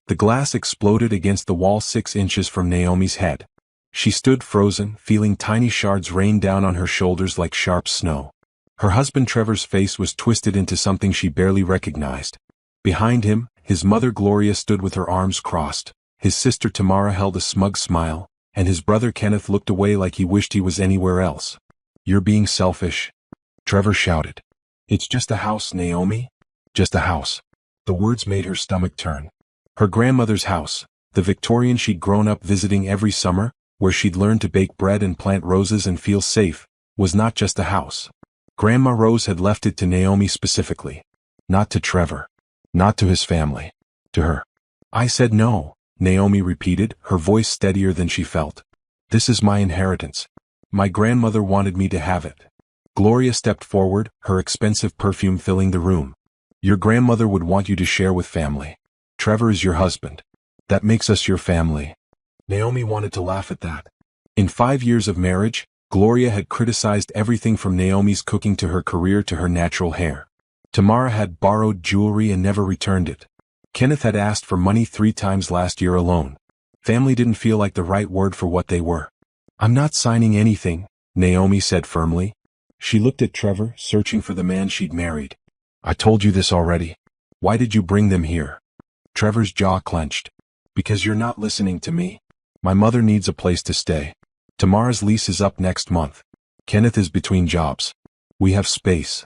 The glass exploded against the wall 6 inches from Naomi's head. She stood frozen, feeling tiny shards rain down on her shoulders like sharp snow. Her husband Trevor's face was twisted into something she barely recognized. Behind him, his mother Gloria stood with her arms crossed. His sister Tamara held a smug smile, and his brother Kenneth looked away like he wished he was anywhere else. "You're being selfish," Trevor shouted. "It's just a house, Naomi. Just a house." The words made her stomach turn. Her grandmother's house, the Victorian she'd grown up visiting every summer, where she'd learned to bake bread and plant roses and feel safe, was not just a house. Grandma Rose had left it to Naomi specifically. Not to Trevor. Not to his family. To her. "I said no," Naomi repeated, her voice steadier than she felt. "This is my inheritance. My grandmother wanted me to have it." Gloria stepped forward, her expensive perfume filling the room. "Your grandmother would want you to share with family. Trevor is your husband. That makes us your family." Naomi wanted to laugh at that. In 5 years of marriage, Gloria had criticized everything from Naomi's cooking to her career to her natural hair. Tamara had borrowed jewelry and never returned it. Kenneth had asked for money 3 times last year alone. Family didn't feel like the right word for what they were. "I'm not signing anything," Naomi said firmly. She looked at Trevor, searching for the man she'd married. "I told you this already. Why did you bring them here?" Trevor's jaw clenched. "Because you're not listening to me. My mother needs a place to stay. Tamara's lease is up next month. Kenneth is between jobs. We have space."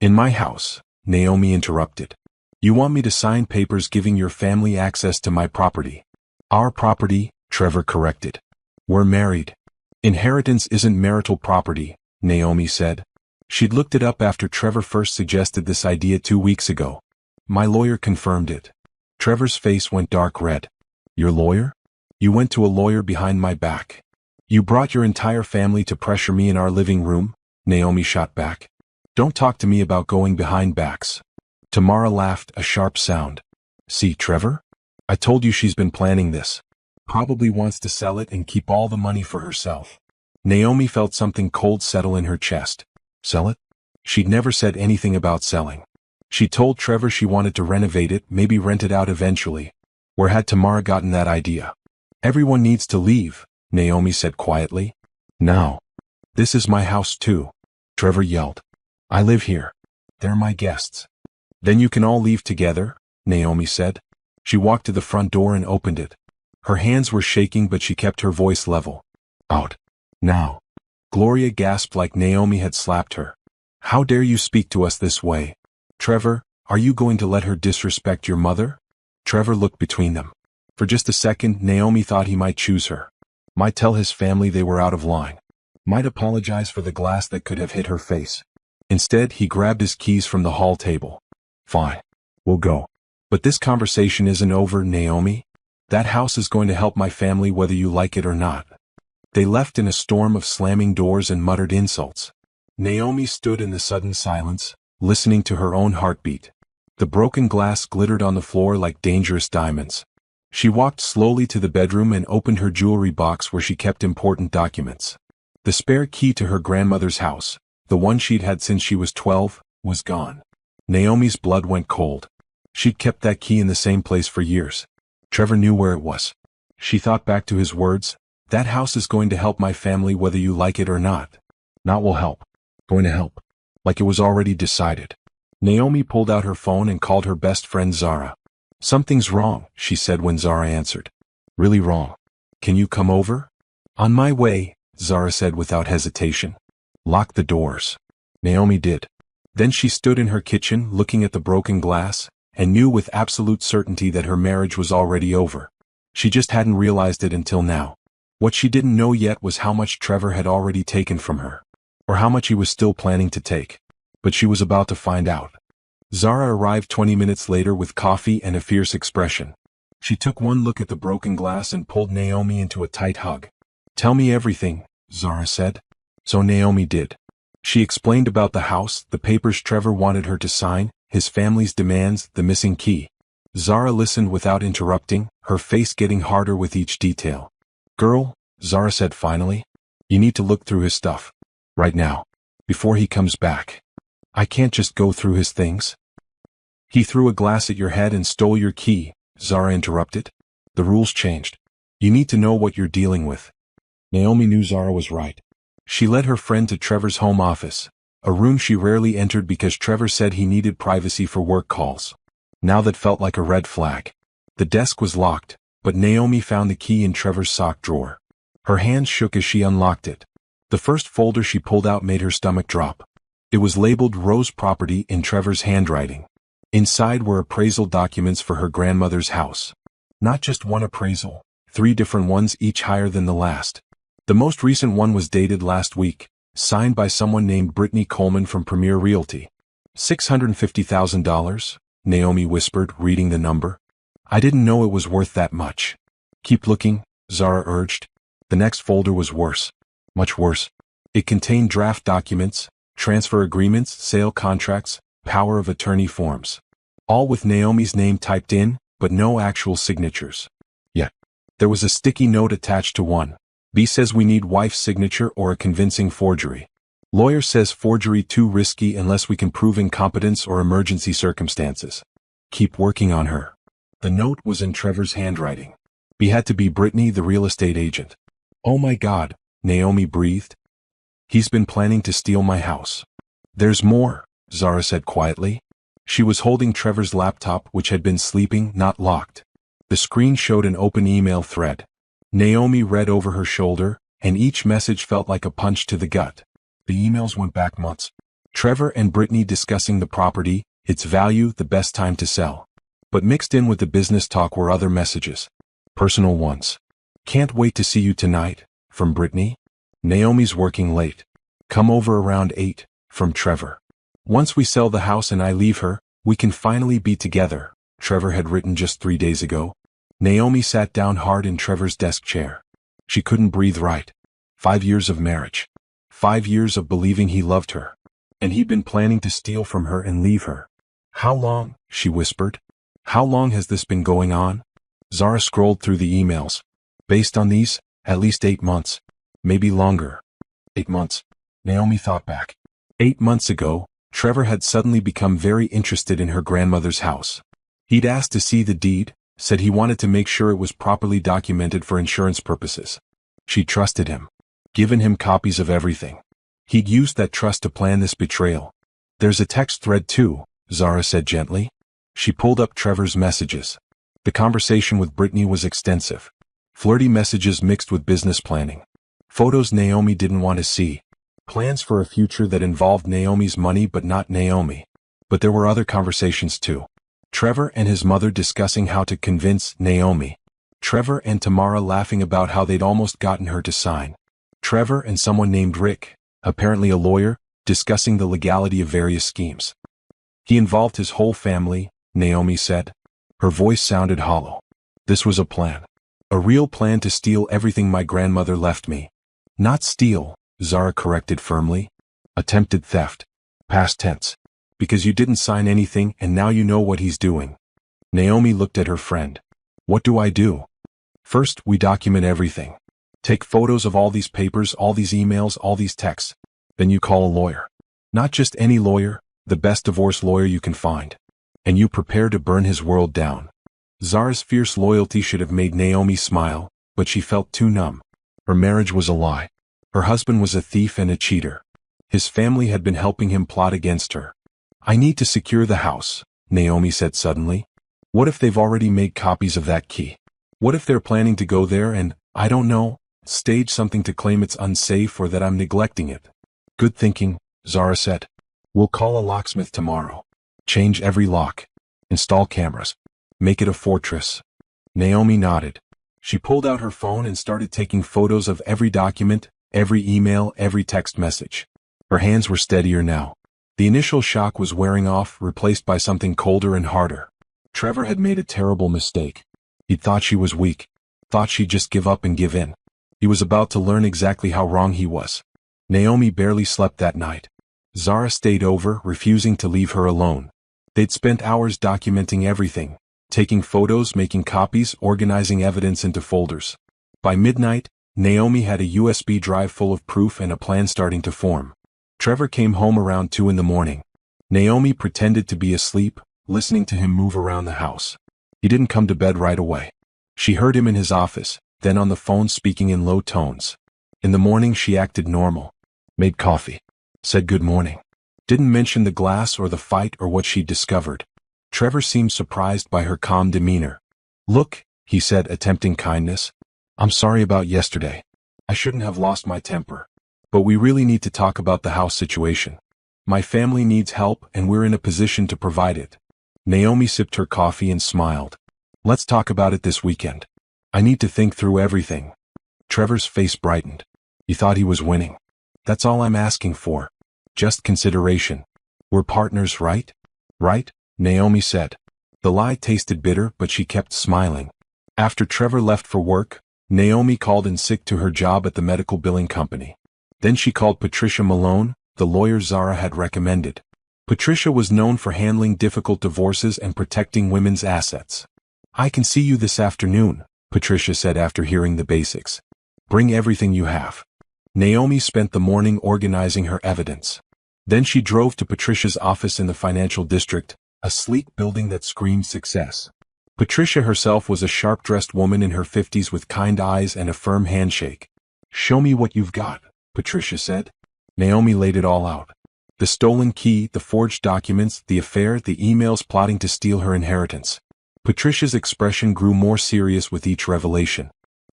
"In my house," Naomi interrupted. "You want me to sign papers giving your family access to my property?" "Our property," Trevor corrected. "We're married." "Inheritance isn't marital property," Naomi said. She'd looked it up after Trevor first suggested this idea 2 weeks ago. "My lawyer confirmed it." Trevor's face went dark red. "Your lawyer? You went to a lawyer behind my back. You brought your entire family to pressure me in our living room?" Naomi shot back. "Don't talk to me about going behind backs." Tamara laughed, a sharp sound. "See, Trevor? I told you she's been planning this. Probably wants to sell it and keep all the money for herself." Naomi felt something cold settle in her chest. Sell it? She'd never said anything about selling. She told Trevor she wanted to renovate it, maybe rent it out eventually. Where had Tamara gotten that idea? "Everyone needs to leave," Naomi said quietly. "Now. This is my house too," Trevor yelled. "I live here. They're my guests." "Then you can all leave together," Naomi said. She walked to the front door and opened it. Her hands were shaking, but she kept her voice level. "Out. Now." Gloria gasped like Naomi had slapped her. "How dare you speak to us this way? Trevor, are you going to let her disrespect your mother?" Trevor looked between them. For just a second, Naomi thought he might choose her. Might tell his family they were out of line. Might apologize for the glass that could have hit her face. Instead, he grabbed his keys from the hall table. "Fine. We'll go. But this conversation isn't over, Naomi. That house is going to help my family whether you like it or not." They left in a storm of slamming doors and muttered insults. Naomi stood in the sudden silence, listening to her own heartbeat. The broken glass glittered on the floor like dangerous diamonds. She walked slowly to the bedroom and opened her jewelry box where she kept important documents. The spare key to her grandmother's house, the one she'd had since she was 12, was gone. Naomi's blood went cold. She'd kept that key in the same place for years. Trevor knew where it was. She thought back to his words, "That house is going to help my family whether you like it or not." Not will help. Going to help. Like it was already decided. Naomi pulled out her phone and called her best friend Zara. "Something's wrong," she said when Zara answered. "Really wrong. Can you come over?" "On my way," Zara said without hesitation. "Lock the doors." Naomi did. Then she stood in her kitchen looking at the broken glass, and knew with absolute certainty that her marriage was already over. She just hadn't realized it until now. What she didn't know yet was how much Trevor had already taken from her. Or how much he was still planning to take. But she was about to find out. Zara arrived 20 minutes later with coffee and a fierce expression. She took one look at the broken glass and pulled Naomi into a tight hug. "Tell me everything," Zara said. So Naomi did. She explained about the house, the papers Trevor wanted her to sign, his family's demands, the missing key. Zara listened without interrupting, her face getting harder with each detail. "Girl," Zara said finally, "you need to look through his stuff. Right now. Before he comes back. I can't just go through his things." "He threw a glass at your head and stole your key," Zara interrupted. The rules changed. You need to know what you're dealing with. Naomi knew Zara was right. She led her friend to Trevor's home office, a room she rarely entered because Trevor said he needed privacy for work calls. Now that felt like a red flag. The desk was locked, but Naomi found the key in Trevor's sock drawer. Her hands shook as she unlocked it. The first folder she pulled out made her stomach drop. It was labeled Rose Property in Trevor's handwriting. Inside were appraisal documents for her grandmother's house. Not just one appraisal, 3 different ones, each higher than the last. The most recent one was dated last week, signed by someone named Brittany Coleman from Premier Realty. $650,000, Naomi whispered, reading the number. I didn't know it was worth that much. Keep looking, Zara urged. The next folder was worse. Much worse. It contained draft documents, transfer agreements, sale contracts, power of attorney forms. All with Naomi's name typed in, but no actual signatures. Yet, there was a sticky note attached to one. B says we need wife's signature or a convincing forgery. Lawyer says forgery too risky unless we can prove incompetence or emergency circumstances. Keep working on her. The note was in Trevor's handwriting. B had to be Brittany, the real estate agent. Oh my God, Naomi breathed. He's been planning to steal my house. There's more, Zara said quietly. She was holding Trevor's laptop, which had been sleeping, not locked. The screen showed an open email thread. Naomi read over her shoulder, and each message felt like a punch to the gut. The emails went back months. Trevor and Brittany discussing the property, its value, the best time to sell. But mixed in with the business talk were other messages. Personal ones. Can't wait to see you tonight, from Brittany. Naomi's working late. Come over around 8, from Trevor. Once we sell the house and I leave her, we can finally be together, Trevor had written just 3 days ago. Naomi sat down hard in Trevor's desk chair. She couldn't breathe right. 5 years of marriage. 5 years of believing he loved her. And he'd been planning to steal from her and leave her. How long, she whispered. How long has this been going on? Zara scrolled through the emails. Based on these, at least 8 months. Maybe longer. 8 months. Naomi thought back. 8 months ago, Trevor had suddenly become very interested in her grandmother's house. He'd asked to see the deed, said he wanted to make sure it was properly documented for insurance purposes. She trusted him. Given him copies of everything. He'd used that trust to plan this betrayal. There's a text thread too, Zara said gently. She pulled up Trevor's messages. The conversation with Brittany was extensive. Flirty messages mixed with business planning. Photos Naomi didn't want to see. Plans for a future that involved Naomi's money but not Naomi. But there were other conversations too. Trevor and his mother discussing how to convince Naomi. Trevor and Tamara laughing about how they'd almost gotten her to sign. Trevor and someone named Rick, apparently a lawyer, discussing the legality of various schemes. He involved his whole family, Naomi said. Her voice sounded hollow. This was a plan. A real plan to steal everything my grandmother left me. Not steal, Zara corrected firmly. Attempted theft. Past tense. Because you didn't sign anything and now you know what he's doing. Naomi looked at her friend. What do I do? First, we document everything. Take photos of all these papers, all these emails, all these texts. Then you call a lawyer. Not just any lawyer, the best divorce lawyer you can find. And you prepare to burn his world down. Zara's fierce loyalty should have made Naomi smile, but she felt too numb. Her marriage was a lie. Her husband was a thief and a cheater. His family had been helping him plot against her. I need to secure the house, Naomi said suddenly. What if they've already made copies of that key? What if they're planning to go there and, I don't know, stage something to claim it's unsafe or that I'm neglecting it? Good thinking, Zara said. We'll call a locksmith tomorrow. Change every lock. Install cameras. Make it a fortress. Naomi nodded. She pulled out her phone and started taking photos of every document, every email, every text message. Her hands were steadier now. The initial shock was wearing off, replaced by something colder and harder. Trevor had made a terrible mistake. He'd thought she was weak. Thought she'd just give up and give in. He was about to learn exactly how wrong he was. Naomi barely slept that night. Zara stayed over, refusing to leave her alone. They'd spent hours documenting everything, taking photos, making copies, organizing evidence into folders. By midnight, Naomi had a USB drive full of proof and a plan starting to form. Trevor came home around 2 in the morning. Naomi pretended to be asleep, listening to him move around the house. He didn't come to bed right away. She heard him in his office, then on the phone speaking in low tones. In the morning she acted normal. Made coffee. Said good morning. Didn't mention the glass or the fight or what she'd discovered. Trevor seemed surprised by her calm demeanor. Look, he said, attempting kindness. I'm sorry about yesterday. I shouldn't have lost my temper. But we really need to talk about the house situation. My family needs help and we're in a position to provide it. Naomi sipped her coffee and smiled. Let's talk about it this weekend. I need to think through everything. Trevor's face brightened. He thought he was winning. That's all I'm asking for. Just consideration. We're partners, right? Right? Naomi said. The lie tasted bitter, but she kept smiling. After Trevor left for work, Naomi called in sick to her job at the medical billing company. Then she called Patricia Malone, the lawyer Zara had recommended. Patricia was known for handling difficult divorces and protecting women's assets. I can see you this afternoon, Patricia said after hearing the basics. Bring everything you have. Naomi spent the morning organizing her evidence. Then she drove to Patricia's office in the financial district, a sleek building that screamed success. Patricia herself was a sharp-dressed woman in her 50s with kind eyes and a firm handshake. Show me what you've got, Patricia said. Naomi laid it all out. The stolen key, the forged documents, the affair, the emails plotting to steal her inheritance. Patricia's expression grew more serious with each revelation.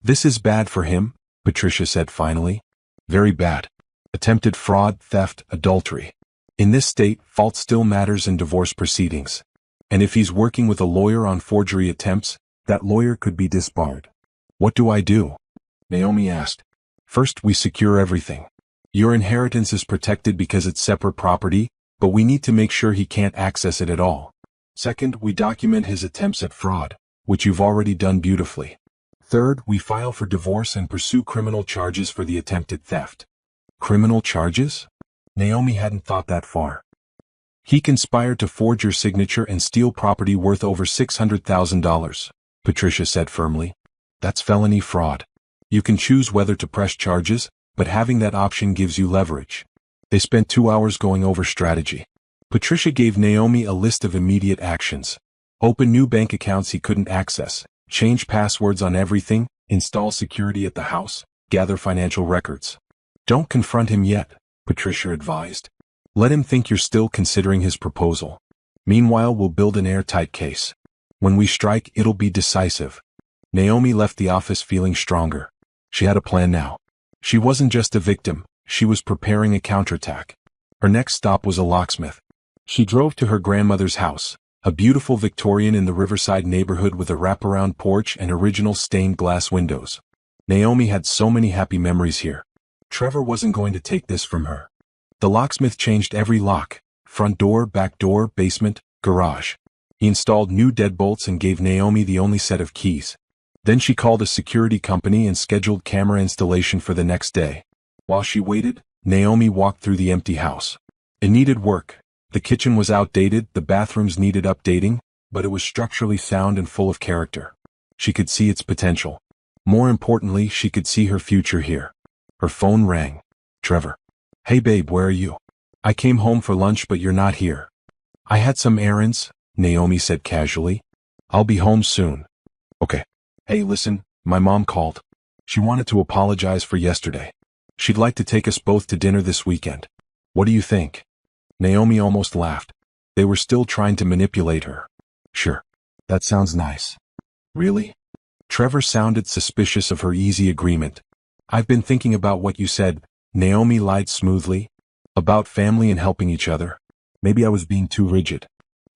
This is bad for him, Patricia said finally. Very bad. Attempted fraud, theft, adultery. In this state, fault still matters in divorce proceedings. And if he's working with a lawyer on forgery attempts, that lawyer could be disbarred. What do I do? Naomi asked. First, we secure everything. Your inheritance is protected because it's separate property, but we need to make sure he can't access it at all. Second, we document his attempts at fraud, which you've already done beautifully. Third, we file for divorce and pursue criminal charges for the attempted theft. Criminal charges? Naomi hadn't thought that far. He conspired to forge your signature and steal property worth over $600,000, Patricia said firmly. That's felony fraud. You can choose whether to press charges, but having that option gives you leverage. They spent 2 hours going over strategy. Patricia gave Naomi a list of immediate actions. Open new bank accounts he couldn't access, change passwords on everything, install security at the house, gather financial records. Don't confront him yet, Patricia advised. Let him think you're still considering his proposal. Meanwhile, we'll build an airtight case. When we strike, it'll be decisive. Naomi left the office feeling stronger. She had a plan now. She wasn't just a victim, she was preparing a counterattack. Her next stop was a locksmith. She drove to her grandmother's house, a beautiful Victorian in the Riverside neighborhood with a wraparound porch and original stained glass windows. Naomi had so many happy memories here. Trevor wasn't going to take this from her. The locksmith changed every lock, front door, back door, basement, garage. He installed new deadbolts and gave Naomi the only set of keys. Then she called a security company and scheduled camera installation for the next day. While she waited, Naomi walked through the empty house. It needed work. The kitchen was outdated, the bathrooms needed updating, but it was structurally sound and full of character. She could see its potential. More importantly, she could see her future here. Her phone rang. Trevor. Hey babe, where are you? I came home for lunch but you're not here. I had some errands, Naomi said casually. I'll be home soon. Okay. Hey listen, my mom called. She wanted to apologize for yesterday. She'd like to take us both to dinner this weekend. What do you think? Naomi almost laughed. They were still trying to manipulate her. Sure. That sounds nice. Really? Trevor sounded suspicious of her easy agreement. I've been thinking about what you said, Naomi lied smoothly. About family and helping each other. Maybe I was being too rigid.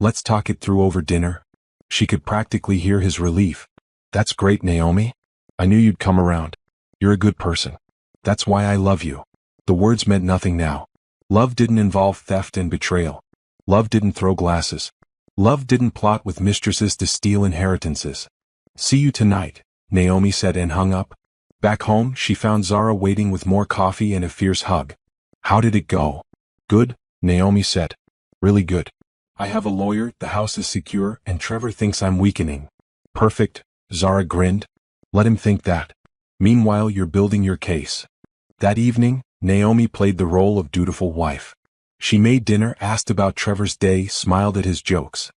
Let's talk it through over dinner. She could practically hear his relief. That's great, Naomi. I knew you'd come around. You're a good person. That's why I love you. The words meant nothing now. Love didn't involve theft and betrayal. Love didn't throw glasses. Love didn't plot with mistresses to steal inheritances. See you tonight, Naomi said and hung up. Back home, she found Zara waiting with more coffee and a fierce hug. How did it go? Good, Naomi said. Really good. I have a lawyer, the house is secure, and Trevor thinks I'm weakening. Perfect, Zara grinned. Let him think that. Meanwhile, you're building your case. That evening, Naomi played the role of dutiful wife. She made dinner, asked about Trevor's day, smiled at his jokes.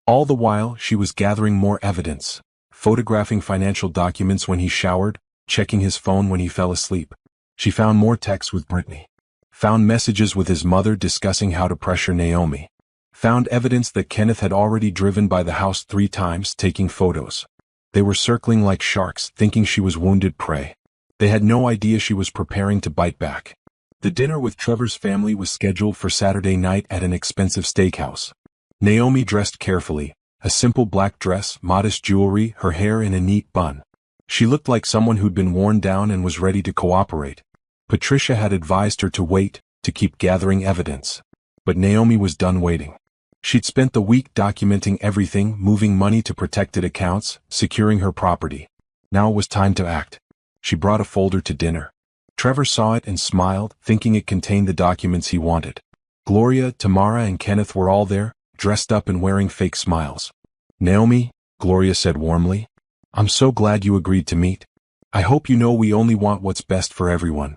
All the while, she was gathering more evidence, photographing financial documents when he showered, checking his phone when he fell asleep. She found more texts with Brittany. Found messages with his mother discussing how to pressure Naomi. Found evidence that Kenneth had already driven by the house 3 times, taking photos. They were circling like sharks, thinking she was wounded prey. They had no idea she was preparing to bite back. The dinner with Trevor's family was scheduled for Saturday night at an expensive steakhouse. Naomi dressed carefully, a simple black dress, modest jewelry, her hair in a neat bun. She looked like someone who'd been worn down and was ready to cooperate. Patricia had advised her to wait, to keep gathering evidence. But Naomi was done waiting. She'd spent the week documenting everything, moving money to protected accounts, securing her property. Now it was time to act. She brought a folder to dinner. Trevor saw it and smiled, thinking it contained the documents he wanted. Gloria, Tamara, and Kenneth were all there, dressed up and wearing fake smiles. "Naomi," Gloria said warmly, "I'm so glad you agreed to meet. I hope you know we only want what's best for everyone."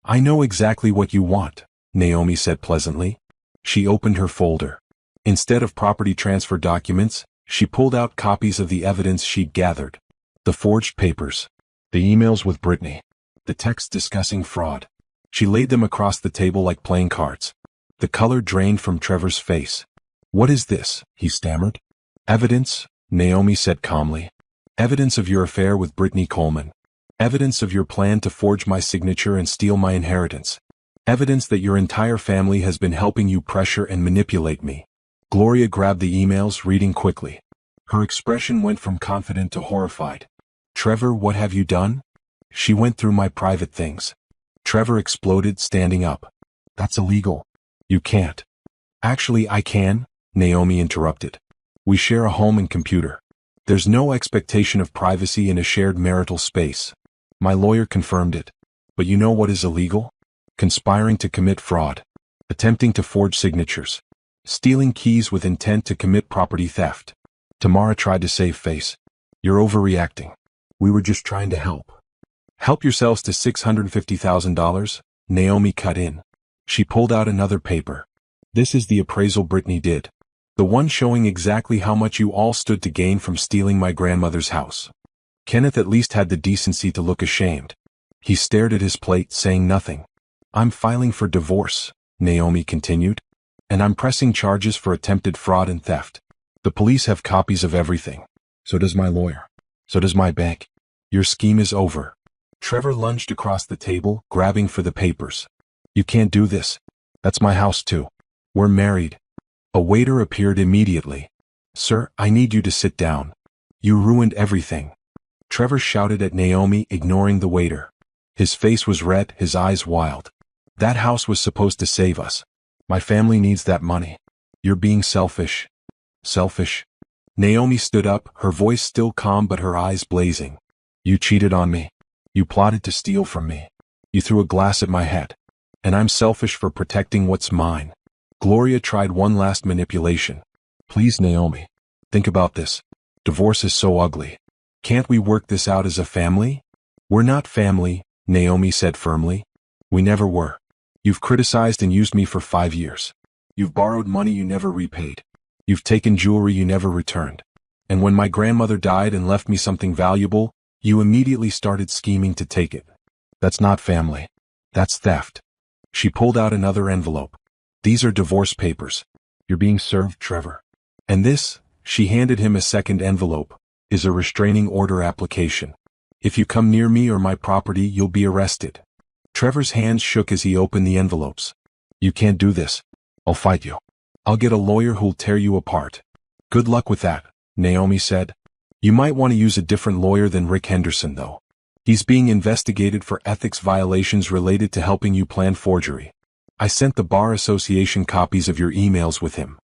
"I know exactly what you want," Naomi said pleasantly. She opened her folder. Instead of property transfer documents, she pulled out copies of the evidence she'd gathered. The forged papers. The emails with Brittany. The texts discussing fraud. She laid them across the table like playing cards. The color drained from Trevor's face. "What is this?" he stammered. "Evidence," Naomi said calmly. "Evidence of your affair with Brittany Coleman. Evidence of your plan to forge my signature and steal my inheritance. Evidence that your entire family has been helping you pressure and manipulate me." Gloria grabbed the emails, reading quickly. Her expression went from confident to horrified. "Trevor, what have you done?" "She went through my private things." Trevor exploded, standing up. "That's illegal. You can't." "Actually, I can," Naomi interrupted. "We share a home and computer. There's no expectation of privacy in a shared marital space. My lawyer confirmed it. But you know what is illegal? Conspiring to commit fraud. Attempting to forge signatures. Stealing keys with intent to commit property theft." Tamara tried to save face. "You're overreacting. We were just trying to help." "Help yourselves to $650,000, Naomi cut in. She pulled out another paper. "This is the appraisal Brittany did. The one showing exactly how much you all stood to gain from stealing my grandmother's house." Kenneth at least had the decency to look ashamed. He stared at his plate, saying nothing. "I'm filing for divorce," Naomi continued. "And I'm pressing charges for attempted fraud and theft. The police have copies of everything. So does my lawyer. So does my bank. Your scheme is over." Trevor lunged across the table, grabbing for the papers. "You can't do this. That's my house too. We're married." A waiter appeared immediately. "Sir, I need you to sit down. You ruined everything." Trevor shouted at Naomi, ignoring the waiter. His face was red, his eyes wild. "That house was supposed to save us. My family needs that money. You're being selfish." "Selfish?" Naomi stood up, her voice still calm but her eyes blazing. "You cheated on me. You plotted to steal from me. You threw a glass at my head. And I'm selfish for protecting what's mine." Gloria tried one last manipulation. "Please, Naomi. Think about this. Divorce is so ugly. Can't we work this out as a family?" "We're not family," Naomi said firmly. "We never were. You've criticized and used me for 5 years. You've borrowed money you never repaid. You've taken jewelry you never returned. And when my grandmother died and left me something valuable, you immediately started scheming to take it. That's not family. That's theft." She pulled out another envelope. "These are divorce papers. You're being served, Trevor. And this," she handed him a second envelope, "is a restraining order application. If you come near me or my property, you'll be arrested." Trevor's hands shook as he opened the envelopes. "You can't do this. I'll fight you. I'll get a lawyer who'll tear you apart." "Good luck with that," Naomi said. "You might want to use a different lawyer than Rick Henderson, though. He's being investigated for ethics violations related to helping you plan forgery. I sent the Bar Association copies of your emails with him."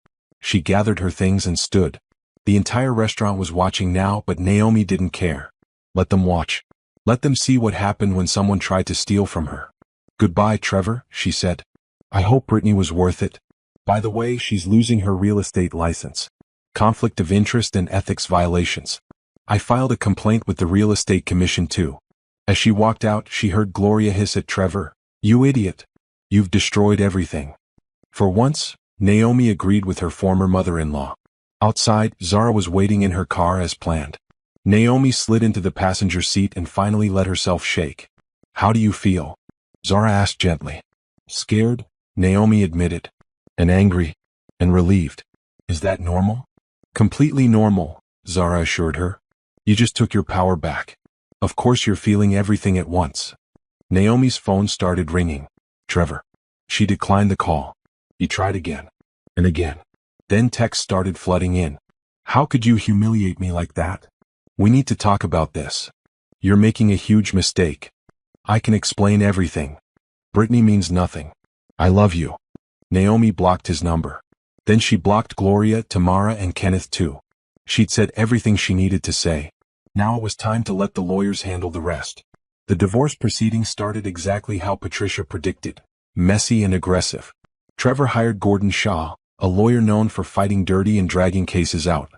She gathered her things and stood. The entire restaurant was watching now, but Naomi didn't care. Let them watch. Let them see what happened when someone tried to steal from her. "Goodbye, Trevor," she said. "I hope Brittany was worth it. By the way, she's losing her real estate license. Conflict of interest and ethics violations. I filed a complaint with the Real Estate Commission too." As she walked out, she heard Gloria hiss at Trevor, "You idiot. You've destroyed everything." For once, Naomi agreed with her former mother-in-law. Outside, Zara was waiting in her car as planned. Naomi slid into the passenger seat and finally let herself shake. "How do you feel?" Zara asked gently. "Scared," Naomi admitted. "And angry. And relieved." "Is that normal?" "Completely normal," Zara assured her. "You just took your power back. Of course you're feeling everything at once." Naomi's phone started ringing. "Trevor." She declined the call. He tried again. And again. Then texts started flooding in. "How could you humiliate me like that? We need to talk about this. You're making a huge mistake. I can explain everything. Brittany means nothing. I love you." Naomi blocked his number. Then she blocked Gloria, Tamara, and Kenneth too. She'd said everything she needed to say. Now it was time to let the lawyers handle the rest. The divorce proceedings started exactly how Patricia predicted. Messy and aggressive. Trevor hired Gordon Shaw, a lawyer known for fighting dirty and dragging cases out.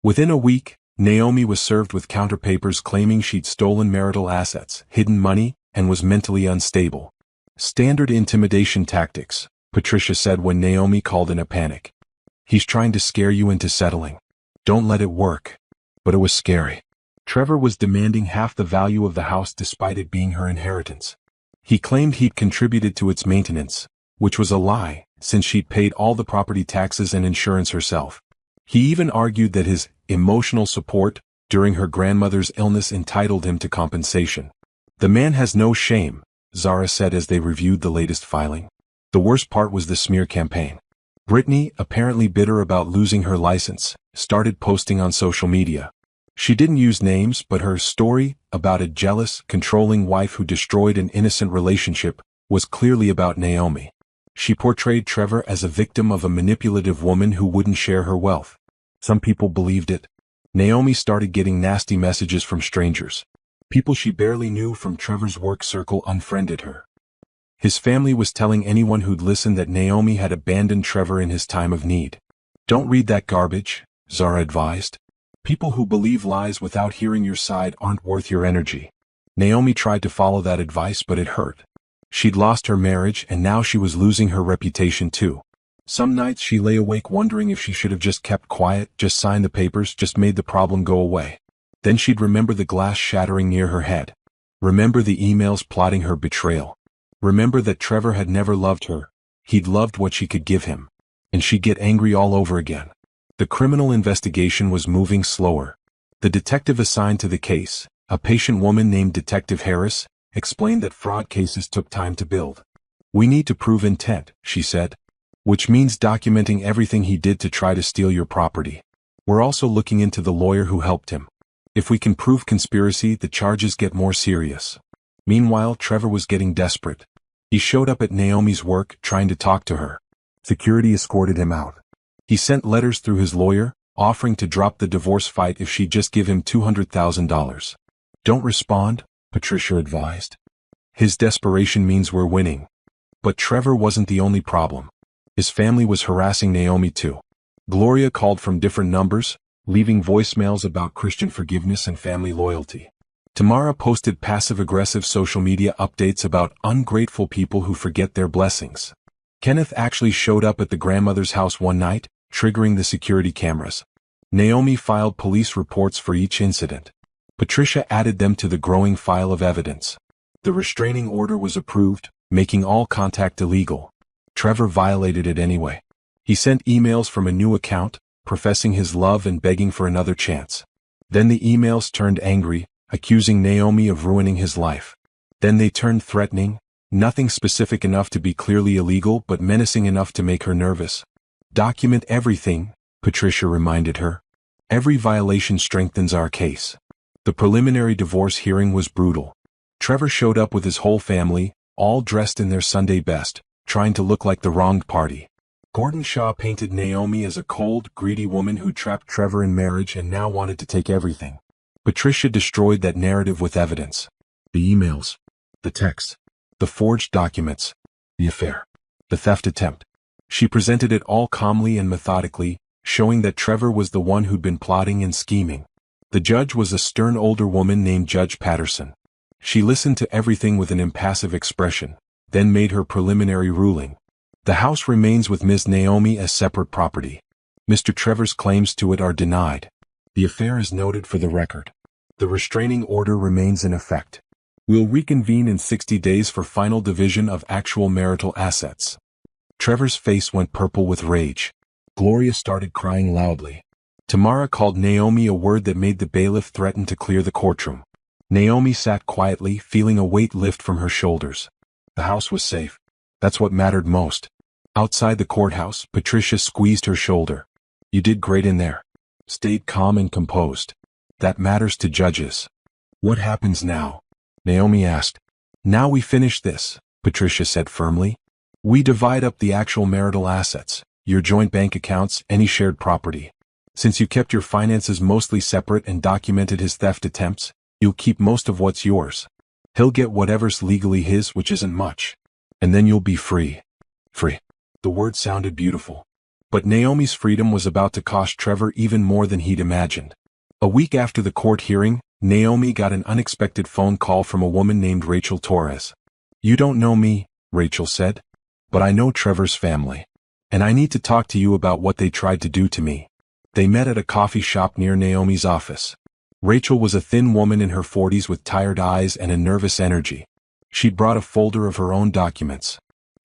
Within a week, Naomi was served with counterpapers claiming she'd stolen marital assets, hidden money, and was mentally unstable. "Standard intimidation tactics," Patricia said when Naomi called in a panic. "He's trying to scare you into settling. Don't let it work." But it was scary. Trevor was demanding half the value of the house despite it being her inheritance. He claimed he'd contributed to its maintenance, which was a lie, since she'd paid all the property taxes and insurance herself. He even argued that his emotional support during her grandmother's illness entitled him to compensation. "The man has no shame," Zara said as they reviewed the latest filing. The worst part was the smear campaign. Brittany, apparently bitter about losing her license, started posting on social media. She didn't use names, but her story, about a jealous, controlling wife who destroyed an innocent relationship, was clearly about Naomi. She portrayed Trevor as a victim of a manipulative woman who wouldn't share her wealth. Some people believed it. Naomi started getting nasty messages from strangers. People she barely knew from Trevor's work circle unfriended her. His family was telling anyone who'd listen that Naomi had abandoned Trevor in his time of need. "Don't read that garbage," Zara advised. "People who believe lies without hearing your side aren't worth your energy." Naomi tried to follow that advice, but it hurt. She'd lost her marriage, and now she was losing her reputation too. Some nights she lay awake wondering if she should have just kept quiet, just signed the papers, just made the problem go away. Then she'd remember the glass shattering near her head. Remember the emails plotting her betrayal. Remember that Trevor had never loved her. He'd loved what she could give him. And she'd get angry all over again. The criminal investigation was moving slower. The detective assigned to the case, a patient woman named Detective Harris, explained that fraud cases took time to build. "We need to prove intent," she said. "Which means documenting everything he did to try to steal your property. We're also looking into the lawyer who helped him. If we can prove conspiracy, the charges get more serious." Meanwhile, Trevor was getting desperate. He showed up at Naomi's work, trying to talk to her. Security escorted him out. He sent letters through his lawyer, offering to drop the divorce fight if she'd just give him $200,000. "Don't respond," Patricia advised. "His desperation means we're winning." But Trevor wasn't the only problem. His family was harassing Naomi too. Gloria called from different numbers, leaving voicemails about Christian forgiveness and family loyalty. Tamara posted passive-aggressive social media updates about ungrateful people who forget their blessings. Kenneth actually showed up at the grandmother's house one night, triggering the security cameras. Naomi filed police reports for each incident. Patricia added them to the growing file of evidence. The restraining order was approved, making all contact illegal. Trevor violated it anyway. He sent emails from a new account, professing his love and begging for another chance. Then the emails turned angry, accusing Naomi of ruining his life. Then they turned threatening, nothing specific enough to be clearly illegal but menacing enough to make her nervous. "Document everything," Patricia reminded her. "Every violation strengthens our case." The preliminary divorce hearing was brutal. Trevor showed up with his whole family, all dressed in their Sunday best, trying to look like the wronged party. Gordon Shaw painted Naomi as a cold, greedy woman who trapped Trevor in marriage and now wanted to take everything. Patricia destroyed that narrative with evidence. The emails, the texts, the forged documents, the affair, the theft attempt. She presented it all calmly and methodically, showing that Trevor was the one who'd been plotting and scheming. The judge was a stern older woman named Judge Patterson. She listened to everything with an impassive expression, then made her preliminary ruling. The house remains with Ms. Naomi as separate property. Mr. Trevor's claims to it are denied. The affair is noted for the record. The restraining order remains in effect. We'll reconvene in 60 days for final division of actual marital assets. Trevor's face went purple with rage. Gloria started crying loudly. Tamara called Naomi a word that made the bailiff threaten to clear the courtroom. Naomi sat quietly, feeling a weight lift from her shoulders. The house was safe. That's what mattered most. Outside the courthouse, Patricia squeezed her shoulder. You did great in there. Stayed calm and composed. That matters to judges. What happens now? Naomi asked. Now we finish this, Patricia said firmly. We divide up the actual marital assets, your joint bank accounts, any shared property. Since you kept your finances mostly separate and documented his theft attempts, you'll keep most of what's yours. He'll get whatever's legally his, which isn't much. And then you'll be free. Free. The word sounded beautiful. But Naomi's freedom was about to cost Trevor even more than he'd imagined. A week after the court hearing, Naomi got an unexpected phone call from a woman named Rachel Torres. You don't know me, Rachel said. But I know Trevor's family. And I need to talk to you about what they tried to do to me. They met at a coffee shop near Naomi's office. Rachel was a thin woman in her 40s with tired eyes and a nervous energy. She'd brought a folder of her own documents.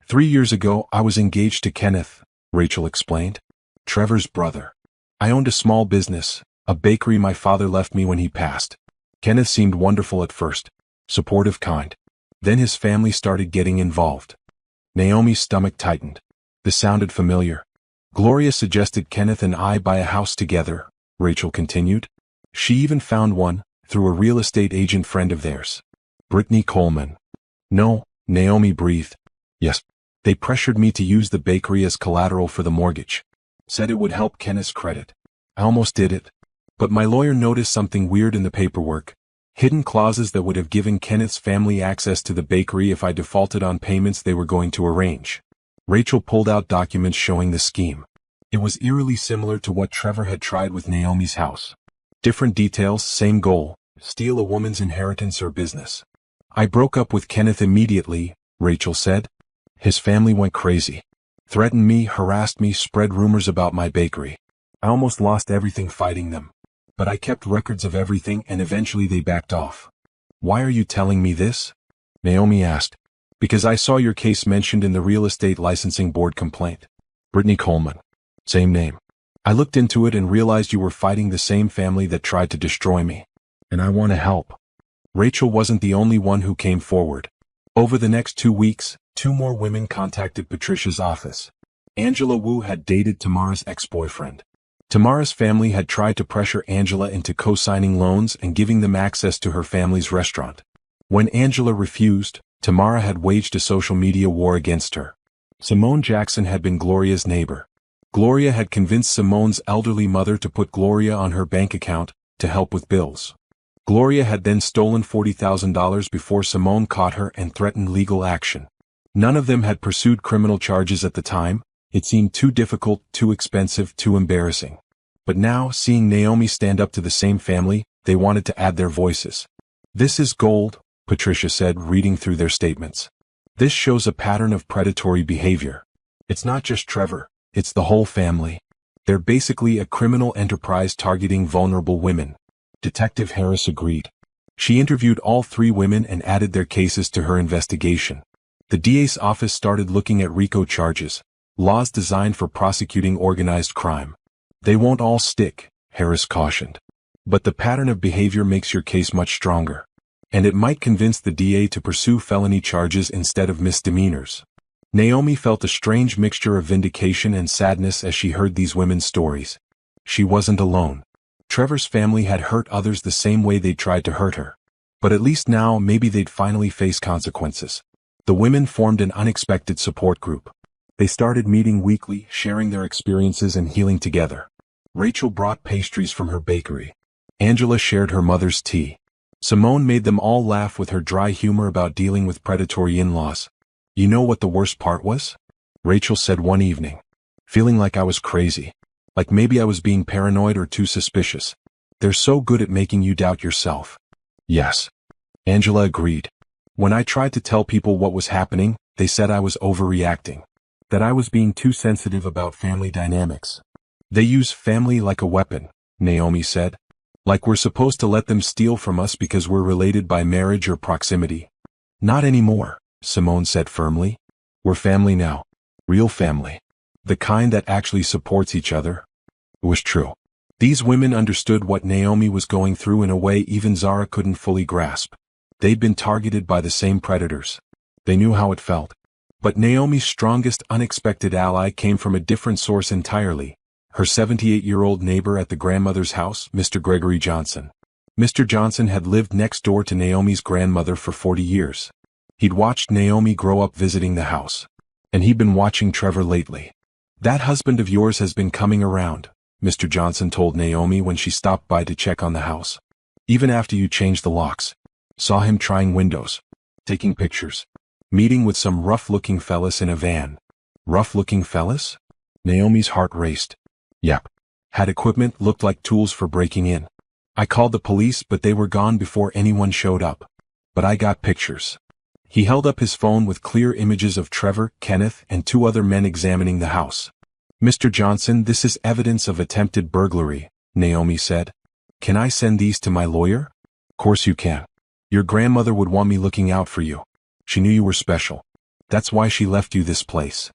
3 years ago, I was engaged to Kenneth, Rachel explained. Trevor's brother. I owned a small business, a bakery my father left me when he passed. Kenneth seemed wonderful at first, supportive, kind. Then his family started getting involved. Naomi's stomach tightened. This sounded familiar. Gloria suggested Kenneth and I buy a house together, Rachel continued. She even found one, through a real estate agent friend of theirs. Brittany Coleman. No, Naomi breathed. Yes. They pressured me to use the bakery as collateral for the mortgage. Said it would help Kenneth's credit. I almost did it. But my lawyer noticed something weird in the paperwork. Hidden clauses that would have given Kenneth's family access to the bakery if I defaulted on payments they were going to arrange. Rachel pulled out documents showing the scheme. It was eerily similar to what Trevor had tried with Naomi's house. Different details, same goal, steal a woman's inheritance or business. I broke up with Kenneth immediately, Rachel said. His family went crazy. Threatened me, harassed me, spread rumors about my bakery. I almost lost everything fighting them. But I kept records of everything and eventually they backed off. Why are you telling me this? Naomi asked. Because I saw your case mentioned in the Real Estate Licensing Board complaint. Brittany Coleman. Same name. I looked into it and realized you were fighting the same family that tried to destroy me. And I want to help. Rachel wasn't the only one who came forward. Over the next 2 weeks, 2 more women contacted Patricia's office. Angela Wu had dated Tamara's ex-boyfriend. Tamara's family had tried to pressure Angela into co-signing loans and giving them access to her family's restaurant. When Angela refused, Tamara had waged a social media war against her. Simone Jackson had been Gloria's neighbor. Gloria had convinced Simone's elderly mother to put Gloria on her bank account to help with bills. Gloria had then stolen $40,000 before Simone caught her and threatened legal action. None of them had pursued criminal charges at the time. It seemed too difficult, too expensive, too embarrassing. But now, seeing Naomi stand up to the same family, they wanted to add their voices. This is gold, Patricia said, reading through their statements. This shows a pattern of predatory behavior. It's not just Trevor, it's the whole family. They're basically a criminal enterprise targeting vulnerable women. Detective Harris agreed. She interviewed all 3 women and added their cases to her investigation. The DA's office started looking at RICO charges, laws designed for prosecuting organized crime. They won't all stick, Harris cautioned. But the pattern of behavior makes your case much stronger. And it might convince the DA to pursue felony charges instead of misdemeanors. Naomi felt a strange mixture of vindication and sadness as she heard these women's stories. She wasn't alone. Trevor's family had hurt others the same way they'd tried to hurt her. But at least now maybe they'd finally face consequences. The women formed an unexpected support group. They started meeting weekly, sharing their experiences and healing together. Rachel brought pastries from her bakery. Angela shared her mother's tea. Simone made them all laugh with her dry humor about dealing with predatory in-laws. You know what the worst part was? Rachel said one evening. Feeling like I was crazy. Like maybe I was being paranoid or too suspicious. They're so good at making you doubt yourself. Yes. Angela agreed. When I tried to tell people what was happening, they said I was overreacting. That I was being too sensitive about family dynamics. They use family like a weapon, Naomi said. Like we're supposed to let them steal from us because we're related by marriage or proximity. Not anymore, Simone said firmly. We're family now. Real family. The kind that actually supports each other. It was true. These women understood what Naomi was going through in a way even Zara couldn't fully grasp. They'd been targeted by the same predators. They knew how it felt. But Naomi's strongest unexpected ally came from a different source entirely. Her 78-year-old neighbor at the grandmother's house, Mr. Gregory Johnson. Mr. Johnson had lived next door to Naomi's grandmother for 40 years. He'd watched Naomi grow up visiting the house. And he'd been watching Trevor lately. That husband of yours has been coming around, Mr. Johnson told Naomi when she stopped by to check on the house. Even after you changed the locks. Saw him trying windows. Taking pictures. Meeting with some rough-looking fellas in a van. Rough-looking fellas? Naomi's heart raced. Yep. Had equipment, looked like tools for breaking in. I called the police but they were gone before anyone showed up. But I got pictures. He held up his phone with clear images of Trevor, Kenneth, and 2 other men examining the house. Mr. Johnson, this is evidence of attempted burglary, Naomi said. Can I send these to my lawyer? Course you can. Your grandmother would want me looking out for you. She knew you were special. That's why she left you this place.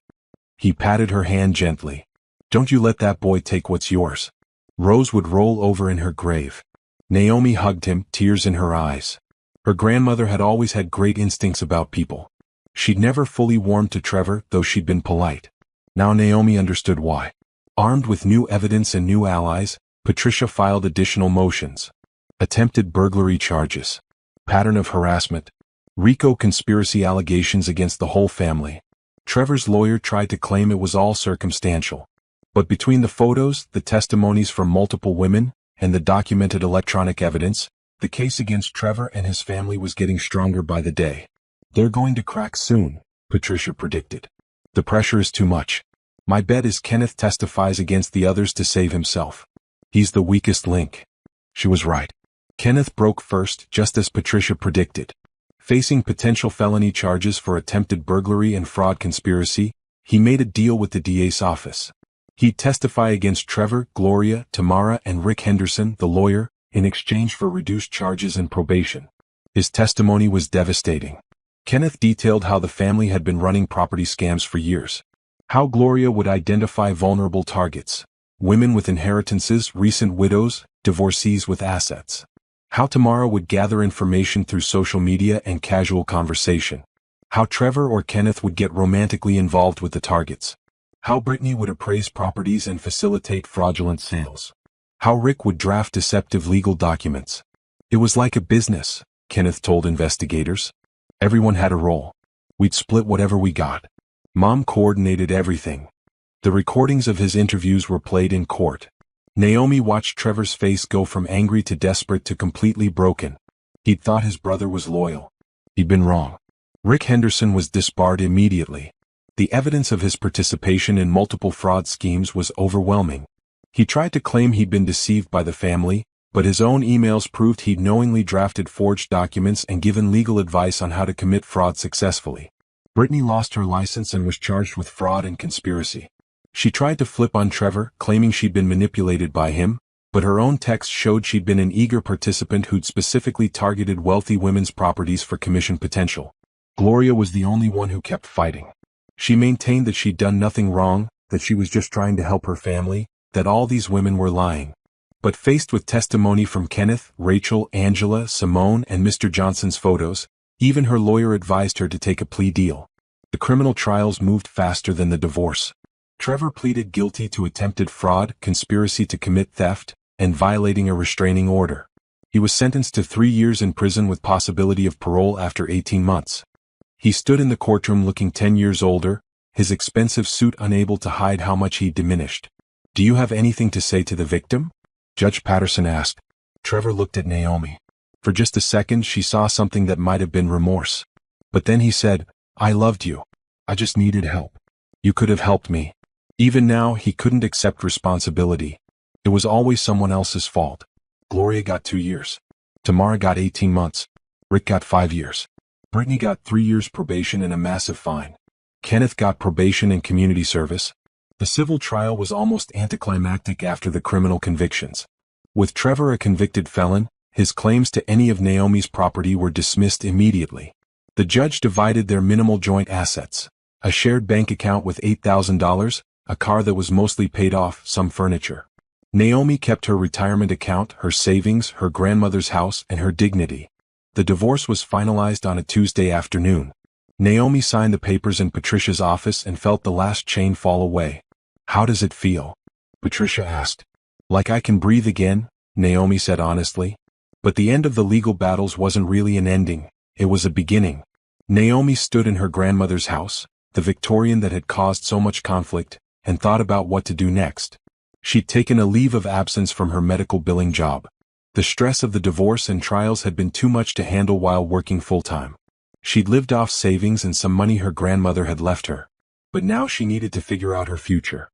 He patted her hand gently. Don't you let that boy take what's yours. Rose would roll over in her grave. Naomi hugged him, tears in her eyes. Her grandmother had always had great instincts about people. She'd never fully warmed to Trevor, though she'd been polite. Now Naomi understood why. Armed with new evidence and new allies, Patricia filed additional motions. Attempted burglary charges. Pattern of harassment. RICO conspiracy allegations against the whole family. Trevor's lawyer tried to claim it was all circumstantial. But between the photos, the testimonies from multiple women, and the documented electronic evidence, the case against Trevor and his family was getting stronger by the day. They're going to crack soon, Patricia predicted. The pressure is too much. My bet is Kenneth testifies against the others to save himself. He's the weakest link. She was right. Kenneth broke first, just as Patricia predicted. Facing potential felony charges for attempted burglary and fraud conspiracy, he made a deal with the DA's office. He'd testify against Trevor, Gloria, Tamara, and Rick Henderson, the lawyer, in exchange for reduced charges and probation. His testimony was devastating. Kenneth detailed how the family had been running property scams for years. How Gloria would identify vulnerable targets. Women with inheritances, recent widows, divorcees with assets. How Tamara would gather information through social media and casual conversation. How Trevor or Kenneth would get romantically involved with the targets. How Brittany would appraise properties and facilitate fraudulent sales. How Rick would draft deceptive legal documents. It was like a business, Kenneth told investigators. Everyone had a role. We'd split whatever we got. Mom coordinated everything. The recordings of his interviews were played in court. Naomi watched Trevor's face go from angry to desperate to completely broken. He'd thought his brother was loyal. He'd been wrong. Rick Henderson was disbarred immediately. The evidence of his participation in multiple fraud schemes was overwhelming. He tried to claim he'd been deceived by the family, but his own emails proved he'd knowingly drafted forged documents and given legal advice on how to commit fraud successfully. Brittany lost her license and was charged with fraud and conspiracy. She tried to flip on Trevor, claiming she'd been manipulated by him, but her own text showed she'd been an eager participant who'd specifically targeted wealthy women's properties for commission potential. Gloria was the only one who kept fighting. She maintained that she'd done nothing wrong, that she was just trying to help her family, that all these women were lying. But faced with testimony from Kenneth, Rachel, Angela, Simone, and Mr. Johnson's photos, even her lawyer advised her to take a plea deal. The criminal trials moved faster than the divorce. Trevor pleaded guilty to attempted fraud, conspiracy to commit theft, and violating a restraining order. He was sentenced to 3 years in prison with possibility of parole after 18 months. He stood in the courtroom looking 10 years older, his expensive suit unable to hide how much he'd diminished. Do you have anything to say to the victim? Judge Patterson asked. Trevor looked at Naomi. For just a second she saw something that might have been remorse. But then he said, I loved you. I just needed help. You could have helped me. Even now he couldn't accept responsibility. It was always someone else's fault. Gloria got 2 years. Tamara got 18 months. Rick got 5 years. Brittany got 3 years probation and a massive fine. Kenneth got probation and community service. The civil trial was almost anticlimactic after the criminal convictions. With Trevor a convicted felon, his claims to any of Naomi's property were dismissed immediately. The judge divided their minimal joint assets: a shared bank account with $8,000, a car that was mostly paid off, some furniture. Naomi kept her retirement account, her savings, her grandmother's house, and her dignity. The divorce was finalized on a Tuesday afternoon. Naomi signed the papers in Patricia's office and felt the last chain fall away. "How does it feel?" Patricia asked. "Like I can breathe again," Naomi said honestly. But the end of the legal battles wasn't really an ending, it was a beginning. Naomi stood in her grandmother's house, the Victorian that had caused so much conflict, and thought about what to do next. She'd taken a leave of absence from her medical billing job. The stress of the divorce and trials had been too much to handle while working full-time. She'd lived off savings and some money her grandmother had left her. But now she needed to figure out her future.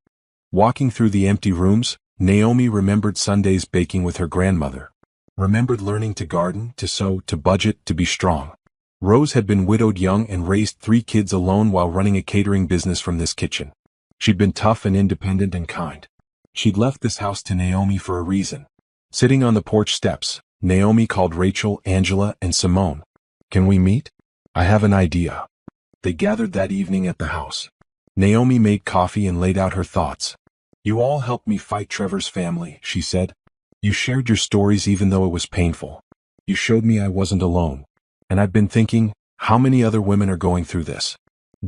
Walking through the empty rooms, Naomi remembered Sundays baking with her grandmother. Remembered learning to garden, to sew, to budget, to be strong. Rose had been widowed young and raised 3 kids alone while running a catering business from this kitchen. She'd been tough and independent and kind. She'd left this house to Naomi for a reason. Sitting on the porch steps, Naomi called Rachel, Angela, and Simone. "Can we meet? I have an idea." They gathered that evening at the house. Naomi made coffee and laid out her thoughts. "You all helped me fight Trevor's family," she said. "You shared your stories even though it was painful. You showed me I wasn't alone. And I've been thinking, how many other women are going through this?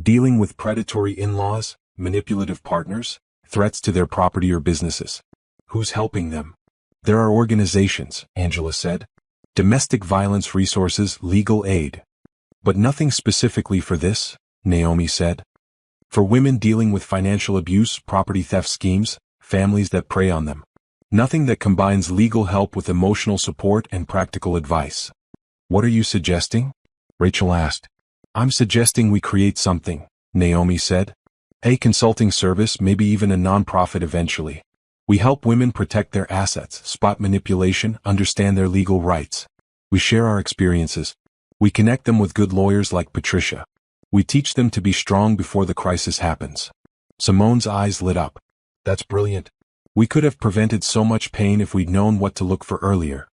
Dealing with predatory in-laws, manipulative partners, threats to their property or businesses. Who's helping them?" "There are organizations," Angela said. "Domestic violence resources, legal aid." "But nothing specifically for this," Naomi said. "For women dealing with financial abuse, property theft schemes, families that prey on them. Nothing that combines legal help with emotional support and practical advice." "What are you suggesting?" Rachel asked. "I'm suggesting we create something," Naomi said. "A consulting service, maybe even a nonprofit eventually. We help women protect their assets, spot manipulation, understand their legal rights. We share our experiences. We connect them with good lawyers like Patricia. We teach them to be strong before the crisis happens." Simone's eyes lit up. "That's brilliant. We could have prevented so much pain if we'd known what to look for earlier."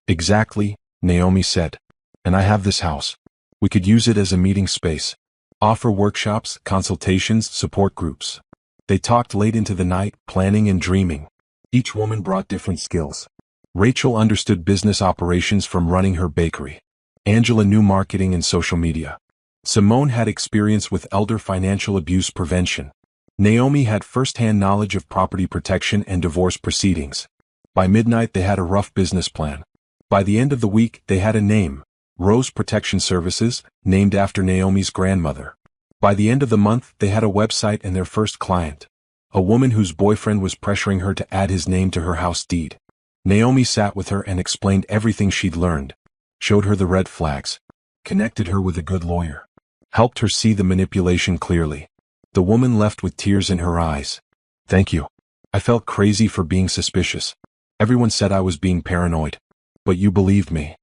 "Exactly," Naomi said. "And I have this house. We could use it as a meeting space. Offer workshops, consultations, support groups." They talked late into the night, planning and dreaming. Each woman brought different skills. Rachel understood business operations from running her bakery. Angela knew marketing and social media. Simone had experience with elder financial abuse prevention. Naomi had first-hand knowledge of property protection and divorce proceedings. By midnight they had a rough business plan. By the end of the week they had a name: Rose Protection Services, named after Naomi's grandmother. By the end of the month they had a website and their first client, a woman whose boyfriend was pressuring her to add his name to her house deed. Naomi sat with her and explained everything she'd learned, showed her the red flags, connected her with a good lawyer, helped her see the manipulation clearly. The woman left with tears in her eyes. "Thank you. I felt crazy for being suspicious. Everyone said I was being paranoid. But you believed me."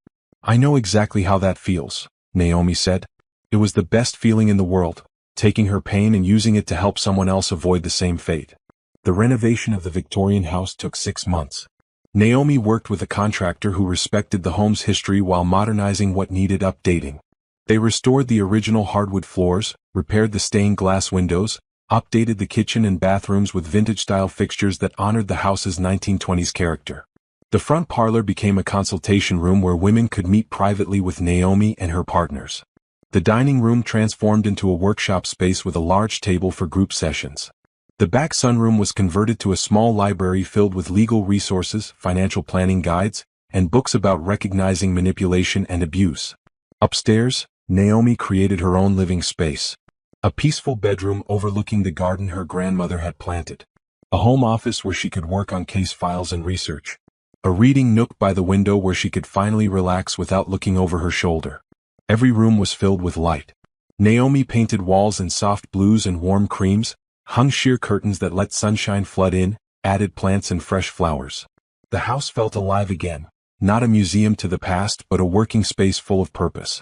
"I know exactly how that feels," Naomi said. "It was the best feeling in the world, taking her pain and using it to help someone else avoid the same fate." The renovation of the Victorian house took 6 months. Naomi worked with a contractor who respected the home's history while modernizing what needed updating. They restored the original hardwood floors, repaired the stained glass windows, updated the kitchen and bathrooms with vintage-style fixtures that honored the house's 1920s character. The front parlor became a consultation room where women could meet privately with Naomi and her partners. The dining room transformed into a workshop space with a large table for group sessions. The back sunroom was converted to a small library filled with legal resources, financial planning guides, and books about recognizing manipulation and abuse. Upstairs, Naomi created her own living space. A peaceful bedroom overlooking the garden her grandmother had planted. A home office where she could work on case files and research. A reading nook by the window where she could finally relax without looking over her shoulder. Every room was filled with light. Naomi painted walls in soft blues and warm creams, hung sheer curtains that let sunshine flood in, added plants and fresh flowers. The house felt alive again, not a museum to the past but a working space full of purpose.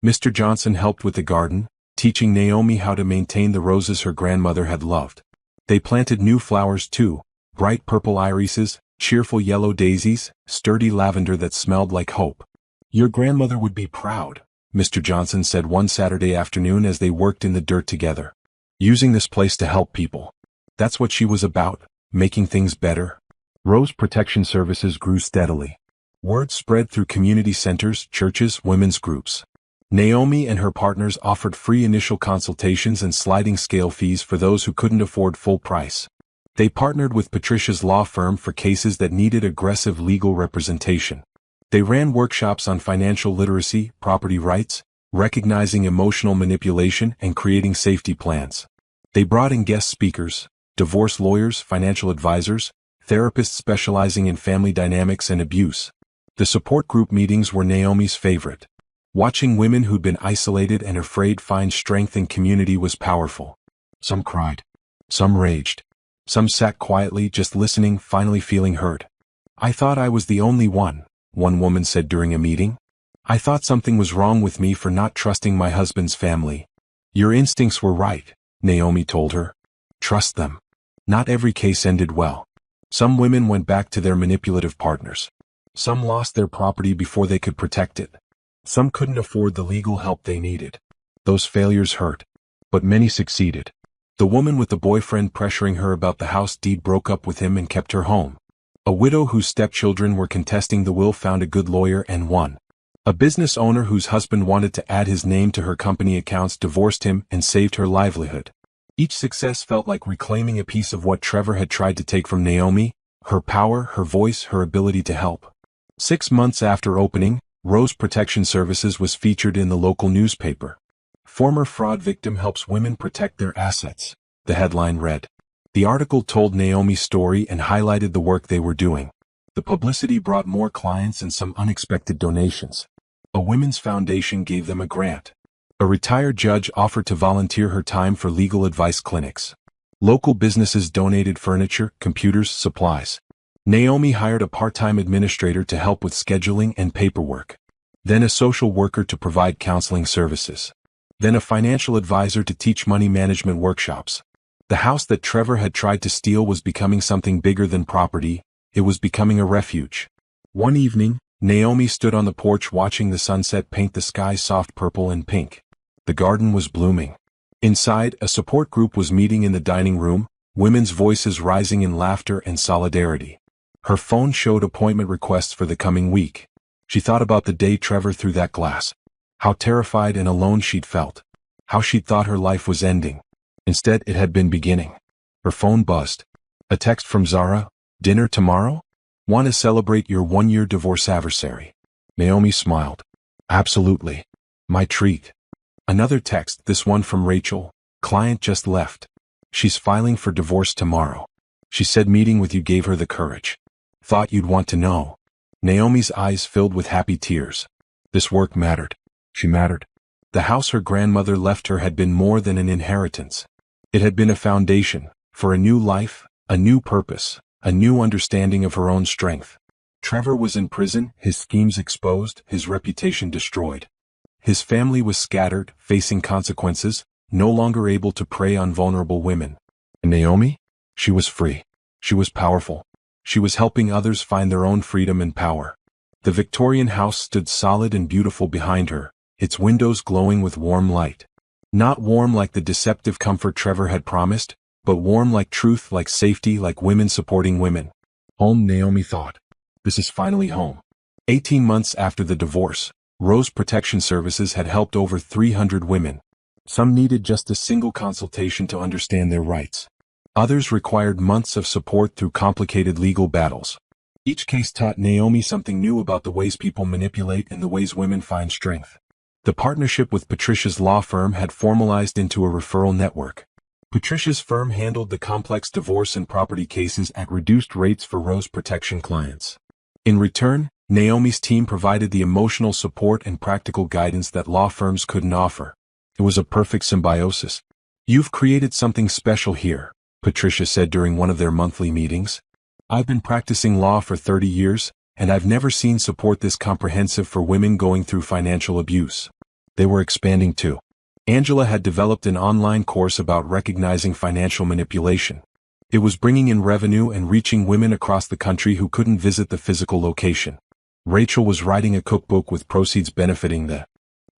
Mr. Johnson helped with the garden, teaching Naomi how to maintain the roses her grandmother had loved. They planted new flowers too, bright purple irises, cheerful yellow daisies, sturdy lavender that smelled like hope. "Your grandmother would be proud," Mr. Johnson said one Saturday afternoon as they worked in the dirt together. "Using this place to help people. That's what she was about, making things better." Rose Protection Services grew steadily. Word spread through community centers, churches, women's groups. Naomi and her partners offered free initial consultations and sliding scale fees for those who couldn't afford full price. They partnered with Patricia's law firm for cases that needed aggressive legal representation. They ran workshops on financial literacy, property rights, recognizing emotional manipulation, and creating safety plans. They brought in guest speakers, divorce lawyers, financial advisors, therapists specializing in family dynamics and abuse. The support group meetings were Naomi's favorite. Watching women who'd been isolated and afraid find strength in community was powerful. Some cried. Some raged. Some sat quietly, just listening, finally feeling heard. "I thought I was the only one," one woman said during a meeting. "I thought something was wrong with me for not trusting my husband's family." "Your instincts were right," Naomi told her. "Trust them." Not every case ended well. Some women went back to their manipulative partners. Some lost their property before they could protect it. Some couldn't afford the legal help they needed. Those failures hurt. But many succeeded. The woman with the boyfriend pressuring her about the house deed broke up with him and kept her home. A widow whose stepchildren were contesting the will found a good lawyer and won. A business owner whose husband wanted to add his name to her company accounts divorced him and saved her livelihood. Each success felt like reclaiming a piece of what Trevor had tried to take from Naomi: her power, her voice, her ability to help. 6 months after opening, Rose Protection Services was featured in the local newspaper. "Former fraud victim helps women protect their assets," the headline read. The article told Naomi's story and highlighted the work they were doing. The publicity brought more clients and some unexpected donations. A women's foundation gave them a grant. A retired judge offered to volunteer her time for legal advice clinics. Local businesses donated furniture, computers, supplies. Naomi hired a part-time administrator to help with scheduling and paperwork. Then a social worker to provide counseling services. Then a financial advisor to teach money management workshops. The house that Trevor had tried to steal was becoming something bigger than property. It was becoming a refuge. One evening, Naomi stood on the porch watching the sunset paint the sky soft purple and pink. The garden was blooming. Inside, a support group was meeting in the dining room, women's voices rising in laughter and solidarity. Her phone showed appointment requests for the coming week. She thought about the day Trevor threw that glass. How terrified and alone she'd felt. How she'd thought her life was ending. Instead, it had been beginning. Her phone buzzed. A text from Zara: "Dinner tomorrow? Want to celebrate your 1-year divorce anniversary?" Naomi smiled. "Absolutely. My treat." Another text, this one from Rachel: "Client just left. She's filing for divorce tomorrow. She said meeting with you gave her the courage. Thought you'd want to know." Naomi's eyes filled with happy tears. This work mattered. She mattered. The house her grandmother left her had been more than an inheritance. It had been a foundation for a new life, a new purpose, a new understanding of her own strength. Trevor was in prison, his schemes exposed, his reputation destroyed. His family was scattered, facing consequences, no longer able to prey on vulnerable women. And Naomi? She was free. She was powerful. She was helping others find their own freedom and power. The Victorian house stood solid and beautiful behind her, its windows glowing with warm light. Not warm like the deceptive comfort Trevor had promised, but warm like truth, like safety, like women supporting women. Home, Naomi thought. This is finally home. 18 months after the divorce, Rose Protection Services had helped over 300 women. Some needed just a single consultation to understand their rights. Others required months of support through complicated legal battles. Each case taught Naomi something new about the ways people manipulate and the ways women find strength. The partnership with Patricia's law firm had formalized into a referral network. Patricia's firm handled the complex divorce and property cases at reduced rates for Rose Protection clients. In return, Naomi's team provided the emotional support and practical guidance that law firms couldn't offer. It was a perfect symbiosis. "You've created something special here," Patricia said during one of their monthly meetings. "I've been practicing law for 30 years, and I've never seen support this comprehensive for women going through financial abuse." They were expanding too. Angela had developed an online course about recognizing financial manipulation. It was bringing in revenue and reaching women across the country who couldn't visit the physical location. Rachel was writing a cookbook with proceeds benefiting the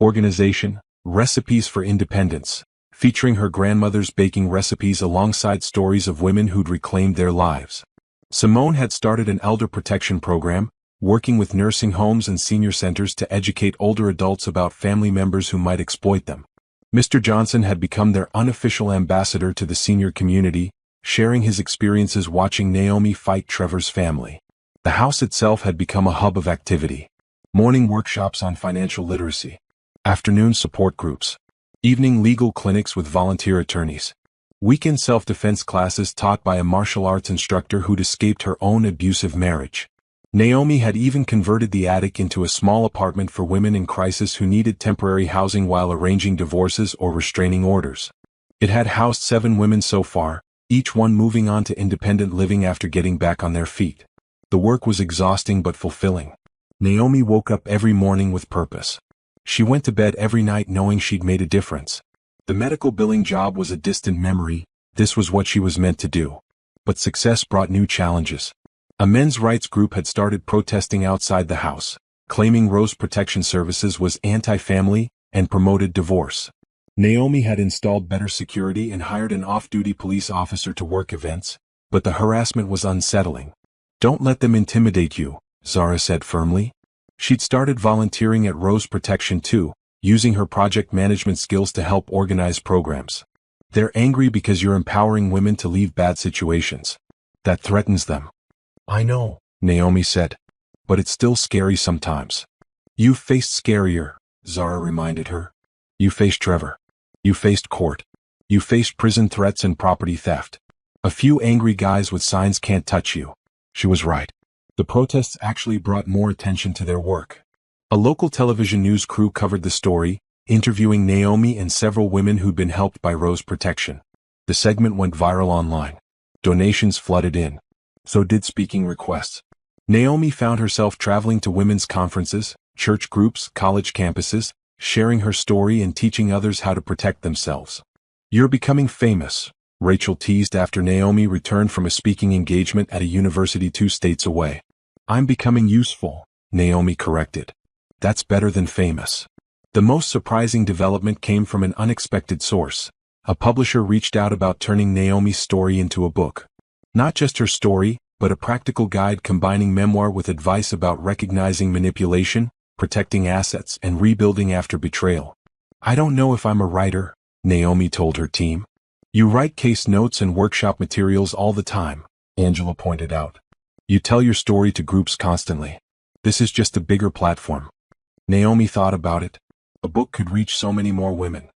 organization, Recipes for Independence, featuring her grandmother's baking recipes alongside stories of women who'd reclaimed their lives. Simone had started an elder protection program, working with nursing homes and senior centers to educate older adults about family members who might exploit them. Mr. Johnson had become their unofficial ambassador to the senior community, sharing his experiences watching Naomi fight Trevor's family. The house itself had become a hub of activity. Morning workshops on financial literacy, afternoon support groups, evening legal clinics with volunteer attorneys, weekend self-defense classes taught by a martial arts instructor who'd escaped her own abusive marriage. Naomi had even converted the attic into a small apartment for women in crisis who needed temporary housing while arranging divorces or restraining orders. It had housed 7 women so far, each one moving on to independent living after getting back on their feet. The work was exhausting but fulfilling. Naomi woke up every morning with purpose. She went to bed every night knowing she'd made a difference. The medical billing job was a distant memory, this was what she was meant to do. But success brought new challenges. A men's rights group had started protesting outside the house, claiming Rose Protection Services was anti-family and promoted divorce. Naomi had installed better security and hired an off-duty police officer to work events, but the harassment was unsettling. "Don't let them intimidate you," Zara said firmly. She'd started volunteering at Rose Protection too, using her project management skills to help organize programs. "They're angry because you're empowering women to leave bad situations. That threatens them." "I know," Naomi said. "But it's still scary sometimes." "You've faced scarier," Zara reminded her. "You faced Trevor. You faced court. You faced prison threats and property theft. A few angry guys with signs can't touch you." She was right. The protests actually brought more attention to their work. A local television news crew covered the story, interviewing Naomi and several women who'd been helped by Rose Protection. The segment went viral online. Donations flooded in. So did speaking requests. Naomi found herself traveling to women's conferences, church groups, college campuses, sharing her story and teaching others how to protect themselves. "You're becoming famous," Rachel teased after Naomi returned from a speaking engagement at a university 2 states away. "I'm becoming useful," Naomi corrected. "That's better than famous." The most surprising development came from an unexpected source. A publisher reached out about turning Naomi's story into a book. Not just her story, but a practical guide combining memoir with advice about recognizing manipulation, protecting assets, and rebuilding after betrayal. "I don't know if I'm a writer," Naomi told her team. "You write case notes and workshop materials all the time," Angela pointed out. "You tell your story to groups constantly. This is just a bigger platform." Naomi thought about it. A book could reach so many more women.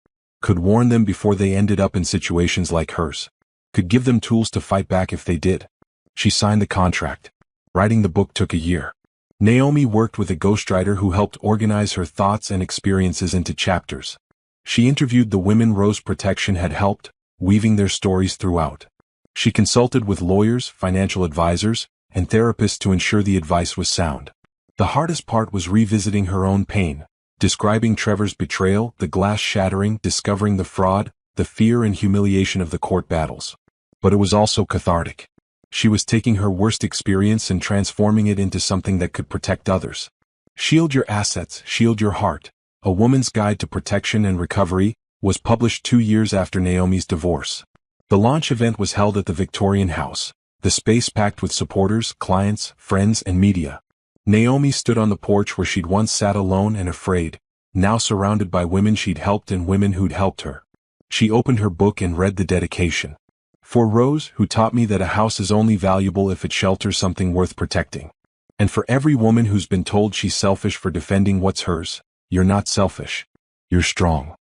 Could warn them before they ended up in situations like hers. Could give them tools to fight back if they did. She signed the contract. Writing the book took a year. Naomi worked with a ghostwriter who helped organize her thoughts and experiences into chapters. She interviewed the women Rose Protection had helped, weaving their stories throughout. She consulted with lawyers, financial advisors, and therapists to ensure the advice was sound. The hardest part was revisiting her own pain, describing Trevor's betrayal, the glass shattering, discovering the fraud, the fear and humiliation of the court battles. But it was also cathartic. She was taking her worst experience and transforming it into something that could protect others. Shield Your Assets, Shield Your Heart, A Woman's Guide to Protection and Recovery, was published 2 years after Naomi's divorce. The launch event was held at the Victorian House, the space packed with supporters, clients, friends, and media. Naomi stood on the porch where she'd once sat alone and afraid, now surrounded by women she'd helped and women who'd helped her. She opened her book and read the dedication. "For Rose, who taught me that a house is only valuable if it shelters something worth protecting. And for every woman who's been told she's selfish for defending what's hers, you're not selfish. You're strong."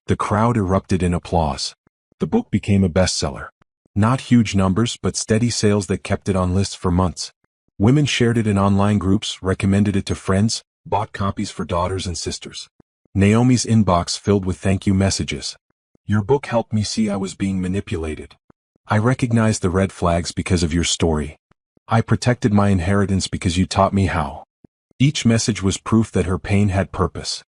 The crowd erupted in applause. The book became a bestseller. Not huge numbers, but steady sales that kept it on lists for months. Women shared it in online groups, recommended it to friends, bought copies for daughters and sisters. Naomi's inbox filled with thank you messages. "Your book helped me see I was being manipulated. I recognized the red flags because of your story. I protected my inheritance because you taught me how." Each message was proof that her pain had purpose.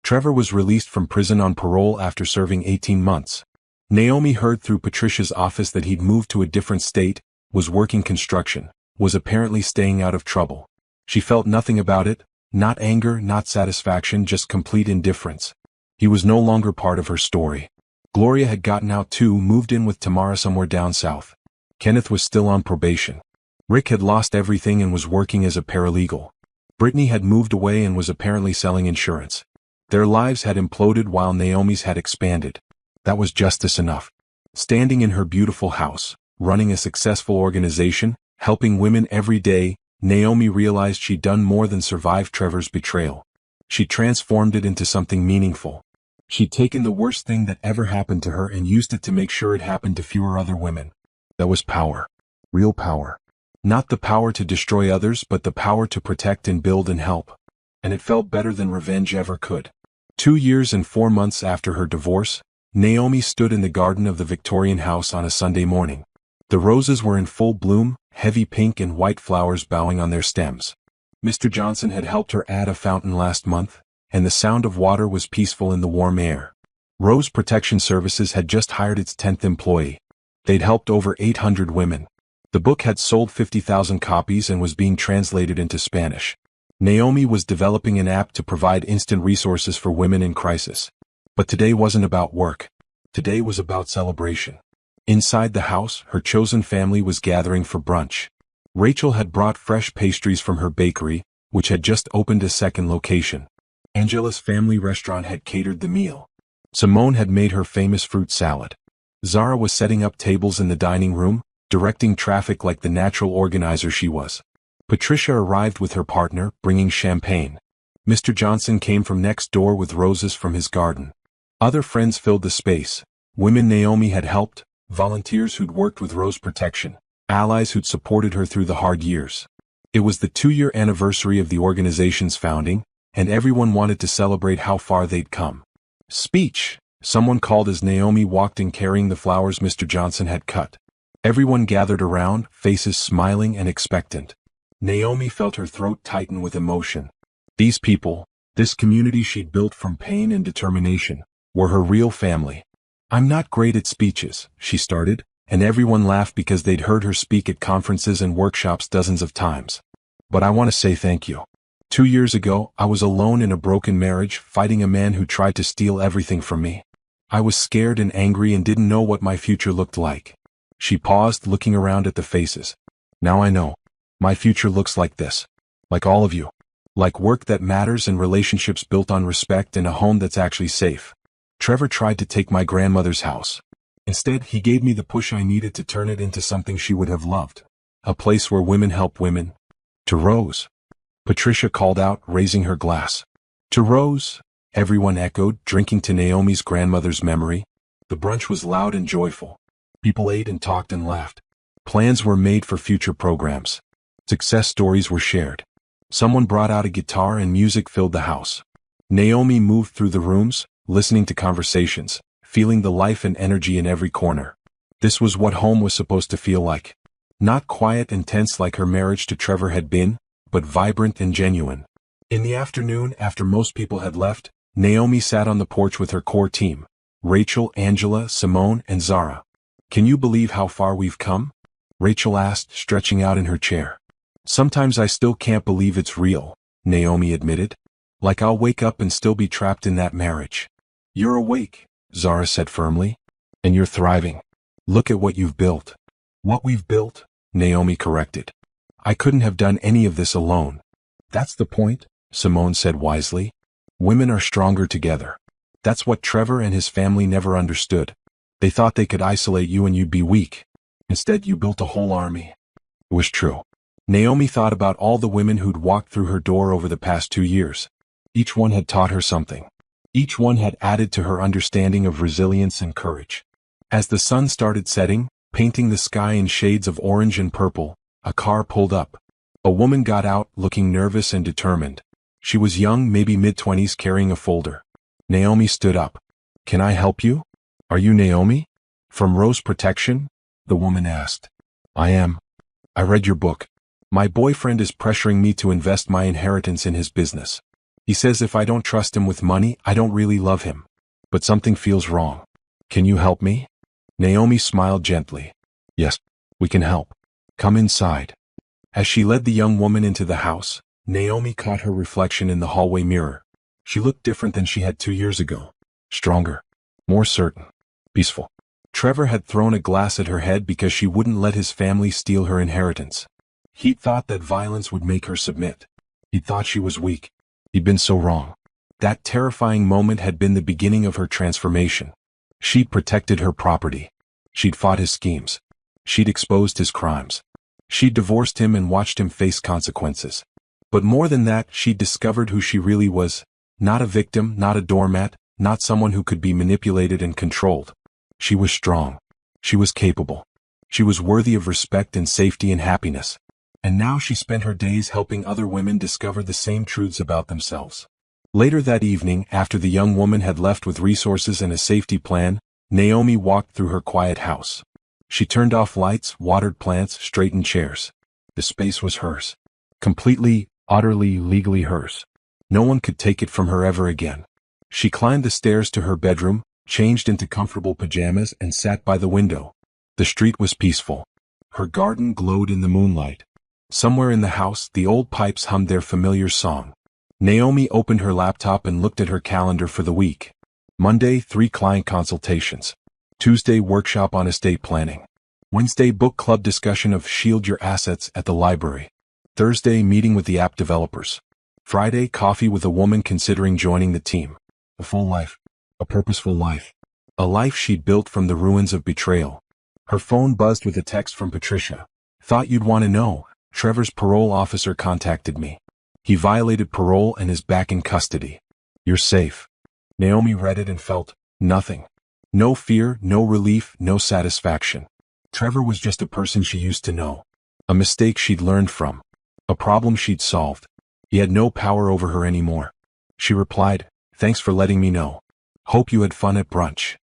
Trevor was released from prison on parole after serving 18 months. Naomi heard through Patricia's office that he'd moved to a different state, was working construction, was apparently staying out of trouble. She felt nothing about it, not anger, not satisfaction, just complete indifference. He was no longer part of her story. Gloria had gotten out too, moved in with Tamara somewhere down south. Kenneth was still on probation. Rick had lost everything and was working as a paralegal. Brittany had moved away and was apparently selling insurance. Their lives had imploded while Naomi's had expanded. That was justice enough. Standing in her beautiful house, running a successful organization, helping women every day, Naomi realized she'd done more than survive Trevor's betrayal. She transformed it into something meaningful. She'd taken the worst thing that ever happened to her and used it to make sure it happened to fewer other women. That was power. Real power. Not the power to destroy others, but the power to protect and build and help. And it felt better than revenge ever could. 2 years and 4 months after her divorce, Naomi stood in the garden of the Victorian house on a Sunday morning. The roses were in full bloom, heavy pink and white flowers bowing on their stems. Mr. Johnson had helped her add a fountain last month, and the sound of water was peaceful in the warm air. Rose Protection Services had just hired its 10th employee. They'd helped over 800 women. The book had sold 50,000 copies and was being translated into Spanish. Naomi was developing an app to provide instant resources for women in crisis. But today wasn't about work. Today was about celebration. Inside the house, her chosen family was gathering for brunch. Rachel had brought fresh pastries from her bakery, which had just opened a second location. Angela's family restaurant had catered the meal. Simone had made her famous fruit salad. Zara was setting up tables in the dining room, directing traffic like the natural organizer she was. Patricia arrived with her partner, bringing champagne. Mr. Johnson came from next door with roses from his garden. Other friends filled the space. Women Naomi had helped, volunteers who'd worked with Rose Protection, allies who'd supported her through the hard years. It was the 2-year anniversary of the organization's founding, and everyone wanted to celebrate how far they'd come. Speech, someone called as Naomi walked in carrying the flowers Mr. Johnson had cut. Everyone gathered around, faces smiling and expectant. Naomi felt her throat tighten with emotion. These people, this community she'd built from pain and determination, were her real family. "I'm not great at speeches," she started, and everyone laughed because they'd heard her speak at conferences and workshops dozens of times. "But I want to say thank you. 2 years ago, I was alone in a broken marriage, fighting a man who tried to steal everything from me. I was scared and angry and didn't know what my future looked like." She paused, looking around at the faces. "Now I know. My future looks like this. Like all of you. Like work that matters and relationships built on respect and a home that's actually safe. Trevor tried to take my grandmother's house. Instead, he gave me the push I needed to turn it into something she would have loved. A place where women help women." "To Rose," Patricia called out, raising her glass. "To Rose," everyone echoed, drinking to Naomi's grandmother's memory. The brunch was loud and joyful. People ate and talked and laughed. Plans were made for future programs. Success stories were shared. Someone brought out a guitar and music filled the house. Naomi moved through the rooms, listening to conversations, feeling the life and energy in every corner. This was what home was supposed to feel like. Not quiet and tense like her marriage to Trevor had been, but vibrant and genuine. In the afternoon, after most people had left, Naomi sat on the porch with her core team, Rachel, Angela, Simone, and Zara. "Can you believe how far we've come?" Rachel asked, stretching out in her chair. "Sometimes I still can't believe it's real," Naomi admitted. "Like I'll wake up and still be trapped in that marriage." "You're awake," Zara said firmly. "And you're thriving. Look at what you've built." "What we've built," Naomi corrected. "I couldn't have done any of this alone." "That's the point," Simone said wisely. "Women are stronger together. That's what Trevor and his family never understood. They thought they could isolate you and you'd be weak. Instead, you built a whole army." It was true. Naomi thought about all the women who'd walked through her door over the past 2 years. Each one had taught her something. Each one had added to her understanding of resilience and courage. As the sun started setting, painting the sky in shades of orange and purple, a car pulled up. A woman got out, looking nervous and determined. She was young, maybe mid-20s, carrying a folder. Naomi stood up. "Can I help you?" "Are you Naomi? From Rose Protection?" the woman asked. "I am. I read your book. My boyfriend is pressuring me to invest my inheritance in his business. He says if I don't trust him with money, I don't really love him. But something feels wrong. Can you help me?" Naomi smiled gently. Yes, we can help. Come inside. As she led the young woman into the house, Naomi caught her reflection in the hallway mirror. She looked different than she had 2 years ago. Stronger. More certain. Peaceful. Trevor had thrown a glass at her head because she wouldn't let his family steal her inheritance. He'd thought that violence would make her submit. He'd thought she was weak. He'd been so wrong. That terrifying moment had been the beginning of her transformation. She'd protected her property. She'd fought his schemes. She'd exposed his crimes. She'd divorced him and watched him face consequences. But more than that, she'd discovered who she really was. Not a victim, not a doormat, not someone who could be manipulated and controlled. She was strong. She was capable. She was worthy of respect and safety and happiness. And now she spent her days helping other women discover the same truths about themselves. Later that evening, after the young woman had left with resources and a safety plan, Naomi walked through her quiet house. She turned off lights, watered plants, straightened chairs. The space was hers. Completely, utterly, legally hers. No one could take it from her ever again. She climbed the stairs to her bedroom, changed into comfortable pajamas, and sat by the window. The street was peaceful. Her garden glowed in the moonlight. Somewhere in the house, the old pipes hummed their familiar song. Naomi opened her laptop and looked at her calendar for the week. Monday, 3 client consultations. Tuesday, workshop on estate planning. Wednesday, book club discussion of Shield Your Assets at the library. Thursday, meeting with the app developers. Friday, coffee with a woman considering joining the team. A full life. A purposeful life. A life she'd built from the ruins of betrayal. Her phone buzzed with a text from Patricia. Thought you'd want to know. Trevor's parole officer contacted me. He violated parole and is back in custody. You're safe. Naomi read it and felt nothing. No fear, no relief, no satisfaction. Trevor was just a person she used to know. A mistake she'd learned from. A problem she'd solved. He had no power over her anymore. She replied, "Thanks for letting me know. Hope you had fun at brunch."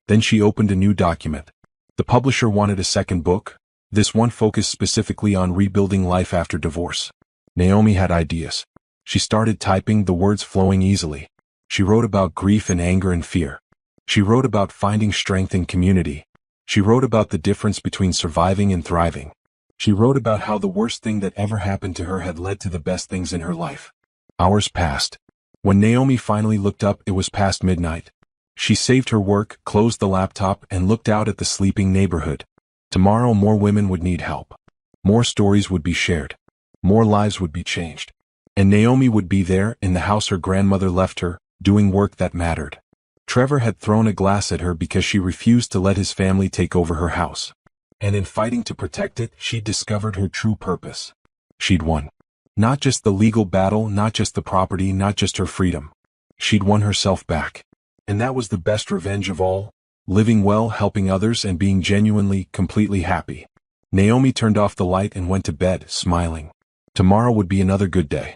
Then she opened a new document. The publisher wanted a second book. This one focused specifically on rebuilding life after divorce. Naomi had ideas. She started typing, the words flowing easily. She wrote about grief and anger and fear. She wrote about finding strength in community. She wrote about the difference between surviving and thriving. She wrote about how the worst thing that ever happened to her had led to the best things in her life. Hours passed. When Naomi finally looked up, it was past midnight. She saved her work, closed the laptop, and looked out at the sleeping neighborhood. Tomorrow more women would need help. More stories would be shared. More lives would be changed. And Naomi would be there, in the house her grandmother left her, doing work that mattered. Trevor had thrown a glass at her because she refused to let his family take over her house. And in fighting to protect it, she'd discovered her true purpose. She'd won. Not just the legal battle, not just the property, not just her freedom. She'd won herself back. And that was the best revenge of all, living well, helping others, and being genuinely, completely happy. Naomi turned off the light and went to bed, smiling. Tomorrow would be another good day.